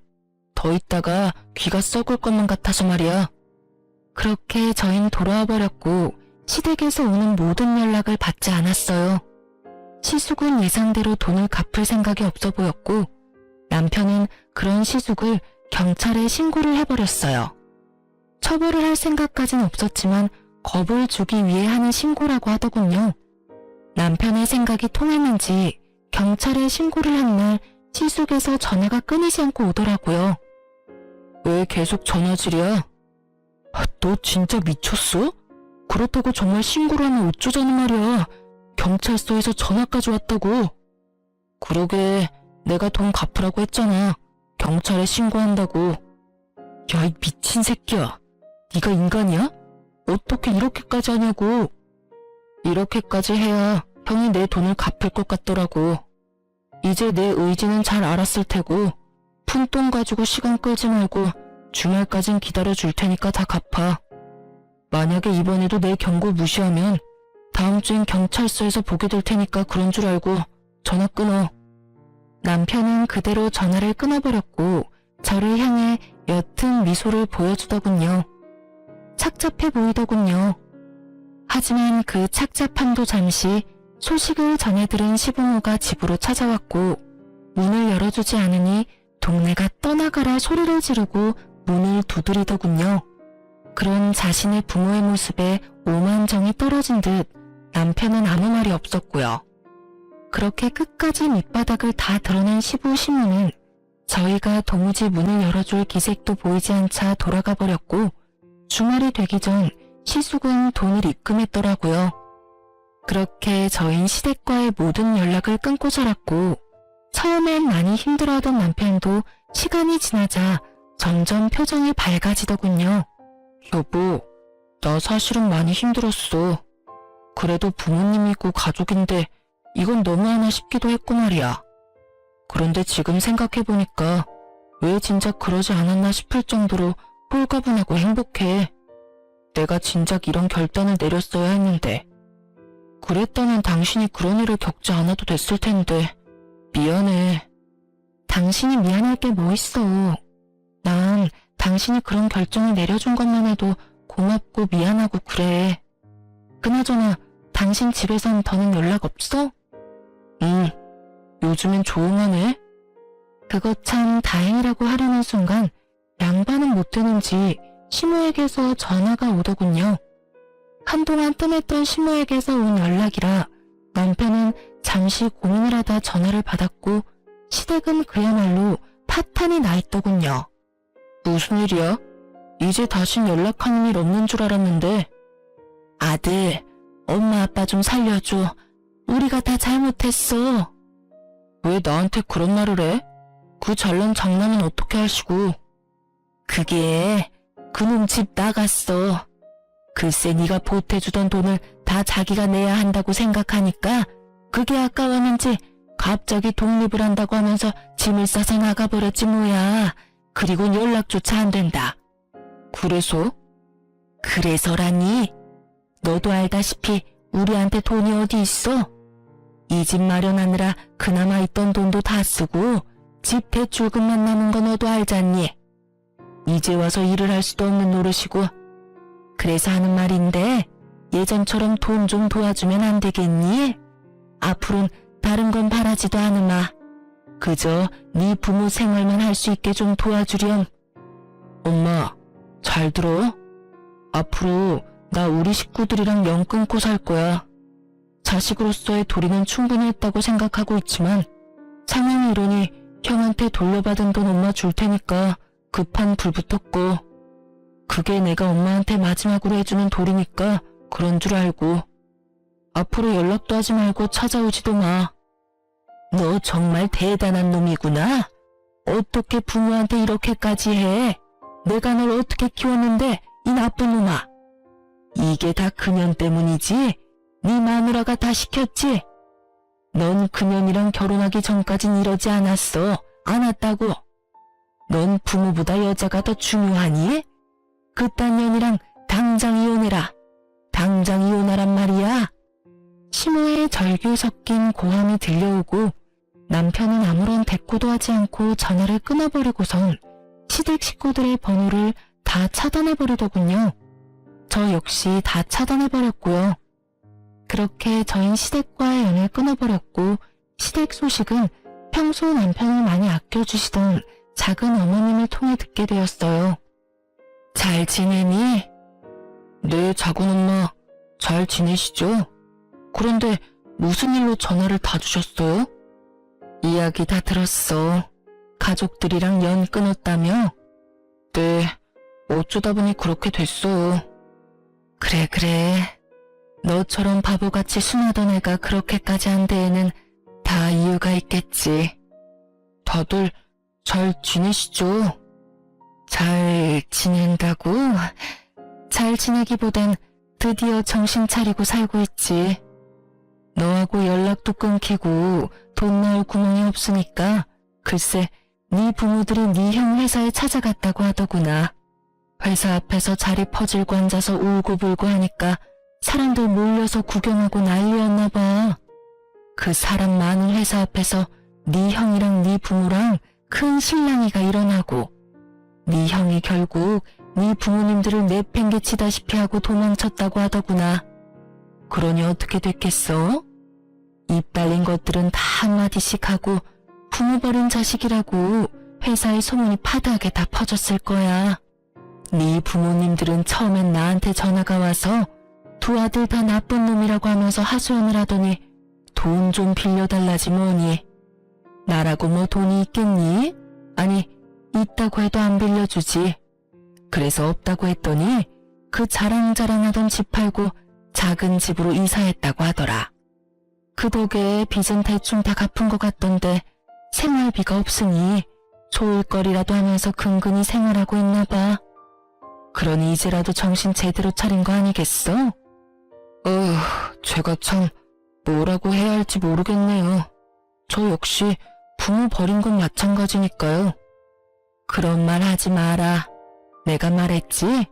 더 있다가 귀가 썩을 것만 같아서 말이야. 그렇게 저흰 돌아와 버렸고 시댁에서 오는 모든 연락을 받지 않았어요. 시숙은 예상대로 돈을 갚을 생각이 없어 보였고 남편은 그런 시숙을 경찰에 신고를 해버렸어요. 처벌을 할 생각까진 없었지만 겁을 주기 위해 하는 신고라고 하더군요. 남편의 생각이 통했는지 경찰에 신고를 한 날 시숙에서 전화가 끊이지 않고 오더라고요. 왜 계속 전화질이야? 너 진짜 미쳤어? 그렇다고 정말 신고를 하면 어쩌자는 말이야. 경찰서에서 전화까지 왔다고. 그러게 내가 돈 갚으라고 했잖아. 경찰에 신고한다고. 야, 이 미친 새끼야. 네가 인간이야? 어떻게 이렇게까지 하냐고. 이렇게까지 해야 형이 내 돈을 갚을 것 같더라고. 이제 내 의지는 잘 알았을 테고 푼돈 가지고 시간 끌지 말고 주말까진 기다려줄 테니까 다 갚아. 만약에 이번에도 내 경고 무시하면 다음 주엔 경찰서에서 보게 될 테니까 그런 줄 알고 전화 끊어. 남편은 그대로 전화를 끊어버렸고 저를 향해 옅은 미소를 보여주더군요. 착잡해 보이더군요. 하지만 그 착잡함도 잠시 소식을 전해 들은 시부모가 집으로 찾아왔고 문을 열어주지 않으니 동네가 떠나가라 소리를 지르고 문을 두드리더군요. 그런 자신의 부모의 모습에 오만정이 떨어진 듯 남편은 아무 말이 없었고요. 그렇게 끝까지 밑바닥을 다 드러낸 시부 시모는 저희가 도무지 문을 열어줄 기색도 보이지 않자 돌아가 버렸고 주말이 되기 전 시숙은 돈을 입금했더라고요. 그렇게 저흰 시댁과의 모든 연락을 끊고 살았고 처음엔 많이 힘들어하던 남편도 시간이 지나자 점점 표정이 밝아지더군요. 여보, 나 사실은 많이 힘들었어. 그래도 부모님이고 가족인데 이건 너무하나 싶기도 했고 말이야. 그런데 지금 생각해보니까 왜 진작 그러지 않았나 싶을 정도로 홀가분하고 행복해. 내가 진작 이런 결단을 내렸어야 했는데. 그랬다면 당신이 그런 일을 겪지 않아도 됐을 텐데. 미안해. 당신이 미안할 게 뭐 있어. 난 당신이 그런 결정을 내려준 것만 해도 고맙고 미안하고 그래. 그나저나 당신 집에선 더는 연락 없어? 응. 요즘엔 조용하네. 그거 참 다행이라고 하려는 순간 양반은 못 되는지 시모에게서 전화가 오더군요. 한동안 뜸했던 시모에게서 온 연락이라 남편은 잠시 고민을 하다 전화를 받았고 시댁은 그야말로 파탄이 나 있더군요. 무슨 일이야? 이제 다신 연락하는 일 없는 줄 알았는데. 아들, 엄마 아빠 좀 살려줘. 우리가 다 잘못했어. 왜 나한테 그런 말을 해? 그 잘난 장남은 어떻게 하시고. 그게 그놈 집 나갔어. 글쎄 네가 보태주던 돈을 다 자기가 내야 한다고 생각하니까 그게 아까웠는지 갑자기 독립을 한다고 하면서 짐을 싸서 나가버렸지 뭐야. 그리고 연락조차 안 된다. 그래서? 그래서라니? 너도 알다시피 우리한테 돈이 어디 있어? 이 집 마련하느라 그나마 있던 돈도 다 쓰고 집 대출금만 남은 거 너도 알잖니? 이제 와서 일을 할 수도 없는 노릇이고. 그래서 하는 말인데 예전처럼 돈 좀 도와주면 안 되겠니? 앞으론 다른 건 바라지도 않으마. 그저 네 부모 생활만 할 수 있게 좀 도와주렴. 엄마, 잘 들어? 앞으로 나 우리 식구들이랑 연 끊고 살 거야. 자식으로서의 도리는 충분히 했다고 생각하고 있지만 상황이 이러니 형한테 돌려받은 돈 엄마 줄 테니까 급한 불 붙었고, 그게 내가 엄마한테 마지막으로 해주는 도리니까 그런 줄 알고. 앞으로 연락도 하지 말고 찾아오지도 마. 너 정말 대단한 놈이구나. 어떻게 부모한테 이렇게까지 해? 내가 널 어떻게 키웠는데 이 나쁜 놈아. 이게 다 그년 때문이지? 네 마누라가 다 시켰지? 넌 그년이랑 결혼하기 전까진 이러지 않았어. 않았다고. 넌 부모보다 여자가 더 중요하니? 그딴 년이랑 당장 이혼해라. 당장 이혼하란 말이야. 시모의 절규 섞인 고함이 들려오고 남편은 아무런 대꾸도 하지 않고 전화를 끊어버리고선 시댁 식구들의 번호를 다 차단해버리더군요. 저 역시 다 차단해버렸고요. 그렇게 저희 시댁과의 연을 끊어버렸고 시댁 소식은 평소 남편을 많이 아껴주시던 작은 어머님을 통해 듣게 되었어요. 잘 지내니? 네, 작은 엄마. 잘 지내시죠? 그런데 무슨 일로 전화를 다 주셨어요? 이야기 다 들었어. 가족들이랑 연 끊었다며? 네, 어쩌다 보니 그렇게 됐어요. 그래. 너처럼 바보같이 순하던 애가 그렇게까지 한 데에는 다 이유가 있겠지. 다들 잘 지내시죠? 잘 지낸다고? 잘 지내기보단 드디어 정신 차리고 살고 있지. 너하고 연락도 끊기고 돈 넣을 구멍이 없으니까 글쎄 네 부모들이 네 형 회사에 찾아갔다고 하더구나. 회사 앞에서 자리 퍼질고 앉아서 울고불고 하니까 사람들 몰려서 구경하고 난리였나 봐. 그 사람 많은 회사 앞에서 네 형이랑 네 부모랑 큰 실랑이가 일어나고 네 형이 결국 네 부모님들을 내팽개치다시피 하고 도망쳤다고 하더구나. 그러니 어떻게 됐겠어? 입 달린 것들은 다 한마디씩 하고 부모 버린 자식이라고 회사의 소문이 파다하게 다 퍼졌을 거야. 네 부모님들은 처음엔 나한테 전화가 와서 두 아들 다 나쁜 놈이라고 하면서 하소연을 하더니 돈 좀 빌려달라지 뭐니. 나라고 뭐 돈이 있겠니? 아니, 있다고 해도 안 빌려주지. 그래서 없다고 했더니 그 자랑자랑하던 집 팔고 작은 집으로 이사했다고 하더라. 그 덕에 빚은 대충 다 갚은 것 같던데 생활비가 없으니 소일거리라도 하면서 근근히 생활하고 있나 봐. 그러니 이제라도 정신 제대로 차린 거 아니겠어? 제가 참 뭐라고 해야 할지 모르겠네요. 저 역시 부모 버린 건 마찬가지니까요. 그런 말 하지 마라. 내가 말했지?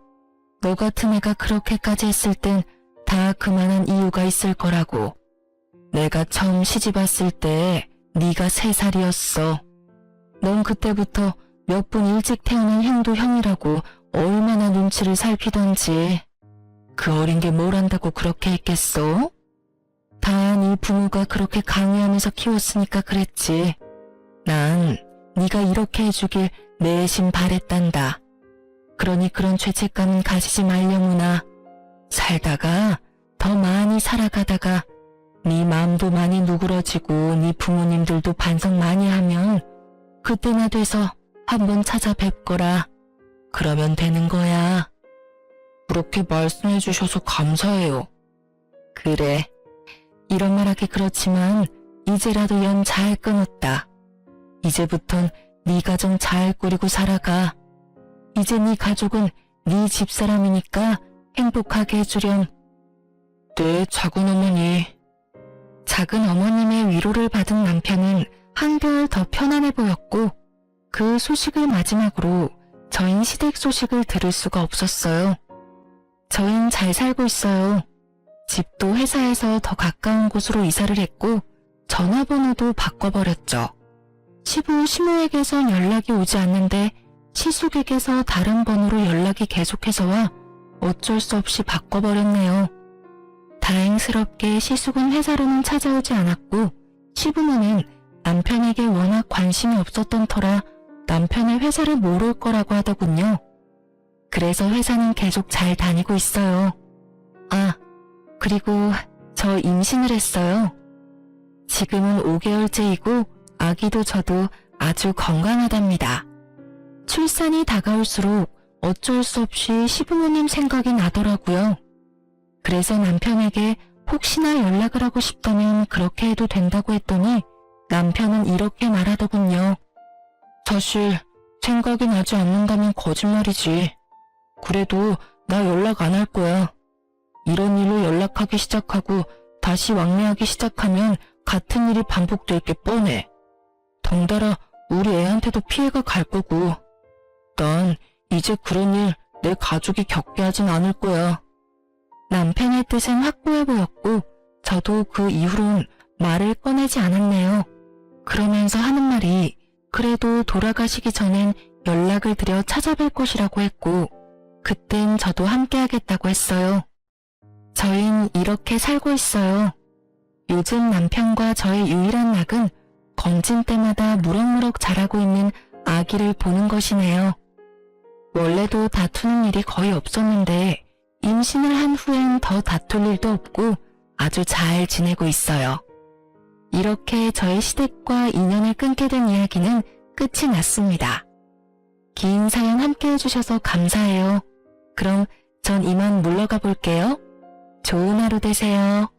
너 같은 애가 그렇게까지 했을 땐 다 그만한 이유가 있을 거라고. 내가 처음 시집 왔을 때 네가 3살이었어. 넌 그때부터 몇 분 일찍 태어난 형도 형이라고 얼마나 눈치를 살피던지. 그 어린 게 뭘 안다고 그렇게 했겠어? 다 네 부모가 그렇게 강요하면서 키웠으니까 그랬지. 난 네가 이렇게 해주길 내심 바랬단다. 그러니 그런 죄책감은 가지지 말려무나. 살다가 더 많이 살아가다가 네 마음도 많이 누그러지고 네 부모님들도 반성 많이 하면 그때나 돼서 한번 찾아뵙거라. 그러면 되는 거야. 그렇게 말씀해 주셔서 감사해요. 그래. 이런 말하기 그렇지만 이제라도 연 잘 끊었다. 이제부턴 네 가정 잘 꾸리고 살아가. 이제 네 가족은 네 집사람이니까 행복하게 해주렴. 네, 작은 어머니. 작은 어머님의 위로를 받은 남편은 한결 더 편안해 보였고 그 소식을 마지막으로 저흰 시댁 소식을 들을 수가 없었어요. 저흰 잘 살고 있어요. 집도 회사에서 더 가까운 곳으로 이사를 했고 전화번호도 바꿔버렸죠. 시부 시모에게선 연락이 오지 않는데 시숙에게서 다른 번호로 연락이 계속해서 와 어쩔 수 없이 바꿔버렸네요. 다행스럽게 시숙은 회사로는 찾아오지 않았고 시부모는 남편에게 워낙 관심이 없었던 터라 남편의 회사를 모를 거라고 하더군요. 그래서 회사는 계속 잘 다니고 있어요. 아, 그리고 저 임신을 했어요. 지금은 5개월째이고 아기도 저도 아주 건강하답니다. 출산이 다가올수록 어쩔 수 없이 시부모님 생각이 나더라고요. 그래서 남편에게 혹시나 연락을 하고 싶다면 그렇게 해도 된다고 했더니 남편은 이렇게 말하더군요. 사실 생각이 나지 않는다면 거짓말이지. 그래도 나 연락 안 할 거야. 이런 일로 연락하기 시작하고 다시 왕래하기 시작하면 같은 일이 반복될 게 뻔해. 덩달아 우리 애한테도 피해가 갈 거고. 난 이제 그런 일 내 가족이 겪게 하진 않을 거야. 남편의 뜻은 확고해 보였고 저도 그 이후론 말을 꺼내지 않았네요. 그러면서 하는 말이 그래도 돌아가시기 전엔 연락을 드려 찾아뵐 것이라고 했고 그땐 저도 함께 하겠다고 했어요. 저흰 이렇게 살고 있어요. 요즘 남편과 저의 유일한 낙은 건진 때마다 무럭무럭 자라고 있는 아기를 보는 것이네요. 원래도 다투는 일이 거의 없었는데 임신을 한 후엔 더 다툴 일도 없고 아주 잘 지내고 있어요. 이렇게 저의 시댁과 인연을 끊게 된 이야기는 끝이 났습니다. 긴 사연 함께 해주셔서 감사해요. 그럼 전 이만 물러가 볼게요. 좋은 하루 되세요.